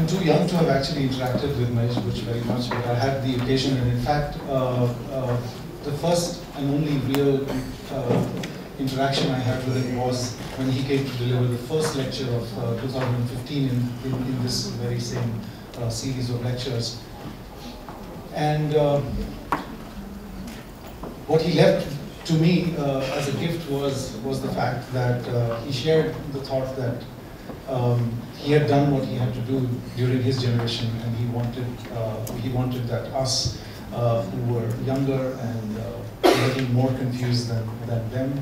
I'm too young to have actually interacted with Mahesh Bush very much, but I had the occasion, and in fact, the first and only real interaction I had with him was when he came to deliver the first lecture of 2015 in this very same series of lectures. And what he left to me as a gift was the fact that he shared the thought that he had done what he had to do during his generation, and he wanted that us who were younger and a little more confused than them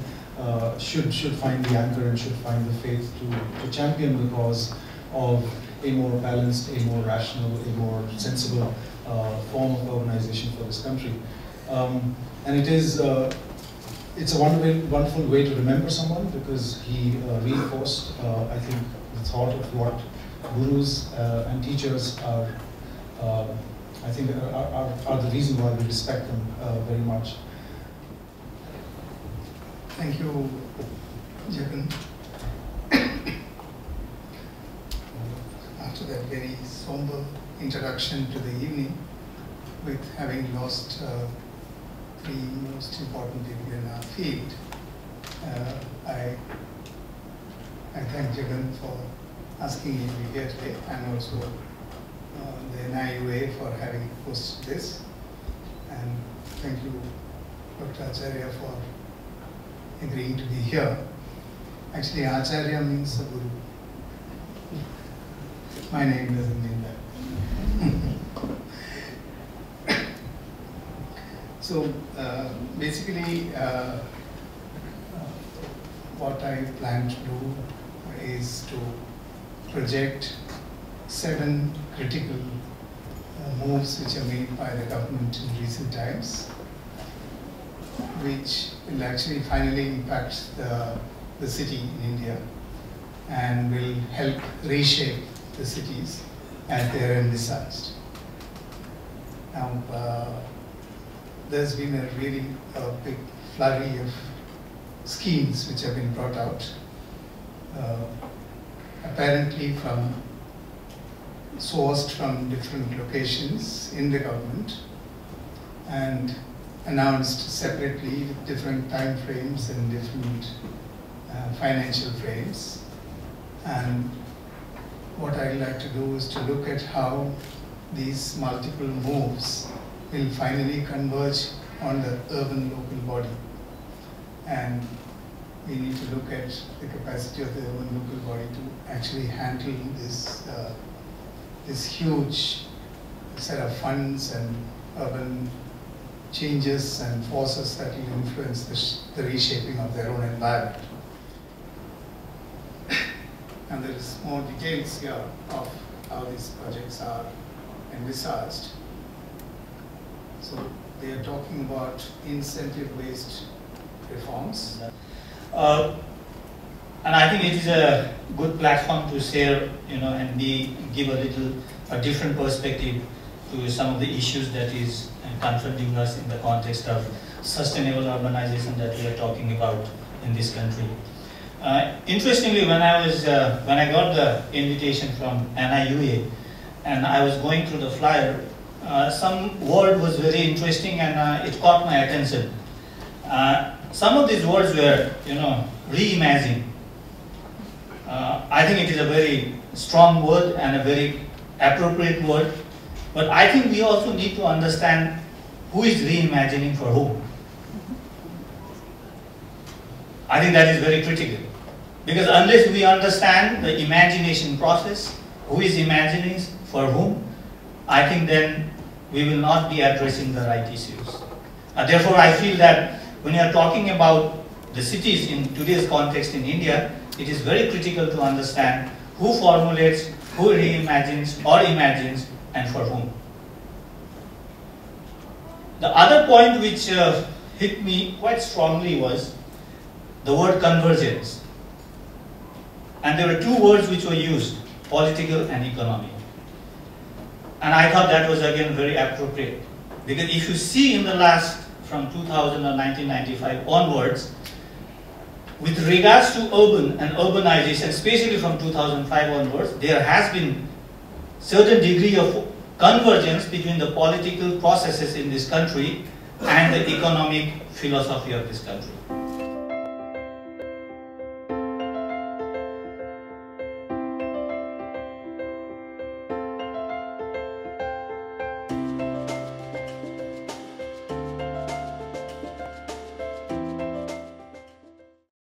should find the anchor and should find the faith to champion the cause of a more balanced, a more rational, a more sensible form of urbanization for this country. And it's a wonderful way to remember someone, because he reinforced, I think, the thought of what gurus and teachers are, I think, are the reason why we respect them very much. Thank you, Jagan. After that very somber introduction to the evening, with having lost three most important people in our field, I thank Jagan for asking me to be here today, and also the NIUA for having hosted this. And thank you, Dr. Acharya, for agreeing to be here. Actually, Acharya means a guru. My name doesn't mean that. So basically, what I plan to do is to project 7 critical moves which are made by the government in recent times, which will actually finally impact the city in India and will help reshape the cities as they are envisaged. Now, there's been a really big flurry of schemes which have been brought out, apparently sourced from different locations in the government and announced separately with different time frames and different financial frames. And what I'd like to do is to look at how these multiple moves will finally converge on the urban local body. And we need to look at the capacity of the urban local body to actually handle this huge set of funds and urban changes and forces that will influence the reshaping of their own environment. And there is more details here of how these projects are envisaged. So they are talking about incentive-based reforms. And I think it is a good platform to share, and give a different perspective to some of the issues that is confronting us in the context of sustainable urbanization that we are talking about in this country. Interestingly, when I got the invitation from NIUA and I was going through the flyer, some word was very interesting and it caught my attention. Some of these words were, reimagine. I think it is a very strong word and a very appropriate word, but I think we also need to understand who is reimagining for whom. I think that is very critical, because unless we understand the imagination process, who is imagining for whom, I think then we will not be addressing the right issues. Therefore, I feel that when you are talking about the cities in today's context in India, it is very critical to understand who formulates, who reimagines or imagines, and for whom. The other point which hit me quite strongly was the word convergence. And there were 2 words which were used, political and economic. And I thought that was again very appropriate, because if you see in the last, from 2000 or 1995 onwards, with regards to urban and urbanization, especially from 2005 onwards, there has been certain degree of convergence between the political processes in this country and the economic philosophy of this country.